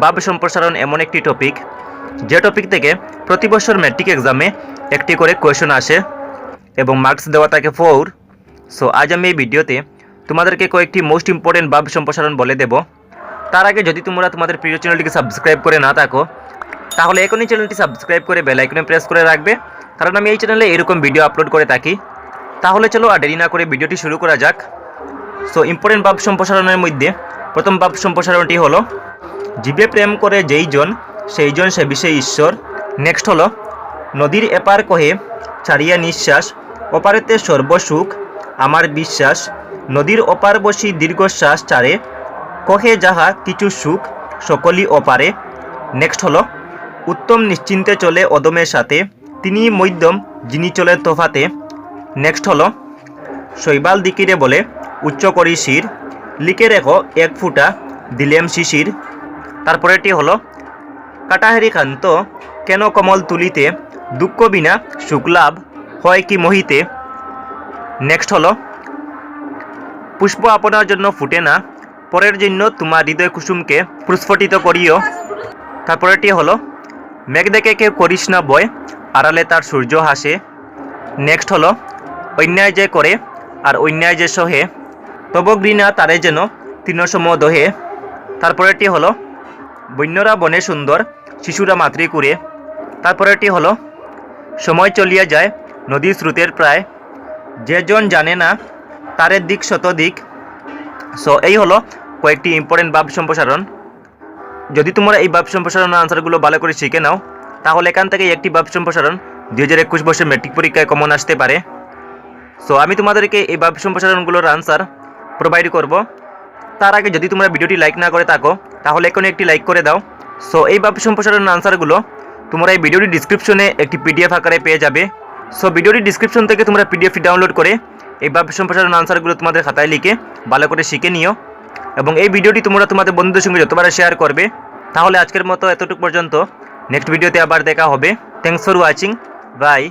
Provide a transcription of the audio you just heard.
ভাব সম্প্রসারণ এমন একটি টপিক যে টপিক থেকে প্রতি বছর ম্যাট্রিক এক্সামে একটি করে কোয়েশন আসে এবং মার্কস দেওয়া থাকে 4। সো আজ আমি এই ভিডিওতে তোমাদেরকে কয়েকটি মোস্ট ইম্পর্টেন্ট ভাব সম্প্রসারণ বলে দেব। তার আগে যদি তোমরা তোমাদের প্রিয় চ্যানেলটিকে সাবস্ক্রাইব করে না থাকো তাহলে এখনই চ্যানেলটি সাবস্ক্রাইব করে বেল আইকনে প্রেস করে রাখবে, কারণ আমি এই চ্যানেলে এরকম ভিডিও আপলোড করে থাকি। তাহলে চলো আর দেরি না করে ভিডিওটি শুরু করা যাক। সো ইম্পর্টেন্ট ভাব সম্প্রসারণের মধ্যে প্রথম ভাব সম্প্রসারণটি হলো জীবে প্রেম করে যেই জন সেই জন সে বিষয়ে ঈশ্বর। নেক্সট হলো নদীর এপার কহে ছাড়িয়া নিঃশ্বাস, ওপারেতে সর্বসুখ আমার বিশ্বাস। নদীর ওপার বসি দীর্ঘশ্বাস চারে, কহে যাহা কিছু সুখ সকলই ওপারে। নেক্সট হলো উত্তম নিশ্চিন্তে চলে অদমের সাথে, তিনি মধ্যম যিনি চলে তোফাতে। নেক্সট হলো শৈবাল দিকিরে বলে উচ্চ করি শির, লিখে রেখো এক ফুটা দিলেম শিশির। তারপরেটি হলো কাটাহারি খান্ত কেন কমল তুলিতে, দুঃখ বিনা সুখ লাভ হয় কি মহিতে। নেক্সট হলো পুষ্প আপনার জন্য ফুটে না, পরের জন্য তোমার হৃদয় কুসুমকে প্রস্ফুটিত করিও। তারপরেটি হলো মেঘ দেখে কেউ করিস না বয়, আড়ালে তার সূর্য হাসে। নেক্সট হলো অন্যায় যে করে আর অন্যায় যে সহে, তব ঘৃণা তারে যেন তৃণসম দহে। তারপরেটি হলো বন্যরা বনে সুন্দর, শিশুরা মাতৃকুরে। তারপরেটি হলো সময় চলিয়া যায় নদীর স্রোতের প্রায়, যে জন জানে না তারের দিক শত দিক। সো এই হলো কয়েকটি ইম্পর্টেন্ট ভাব সম্প্রসারণ। যদি তোমরা এই ভাব সম্প্রসারণের আনসারগুলো ভালো করে শিখে নাও তাহলে এখান থেকে একটি ভাব সম্প্রসারণ 2021 বর্ষের ম্যাট্রিক পরীক্ষায় কমন আসতে পারে। সো আমি তোমাদেরকে এই ভাব সম্প্রসারণগুলোর আনসার প্রোভাইড করব। তার আগে যদি তোমরা ভিডিওটি লাইক না করে থাকো তাহলে এখনই একটি লাইক করে দাও। সো এই ভাব সম্প্রসারণের আনসারগুলো তোমরা এই ভিডিওটি ডিসক্রিপশনে একটি পিডিএফ আকারে পেয়ে যাবে। সো ভিডিওটি ডিসক্রিপশন থেকে তোমরা পিডিএফটি ডাউনলোড করে এই ভাব সম্প্রসারণ আনসারগুলো তোমাদের খাতায় লিখে ভালো করে শিখে নিও এবং এই ভিডিওটি তোমরা তোমাদের বন্ধুদের সঙ্গে যতবার শেয়ার করবে। তাহলে আজকের মতো এতটুকু পর্যন্ত, নেক্সট ভিডিওতে আবার দেখা হবে। Thanks for watching, by.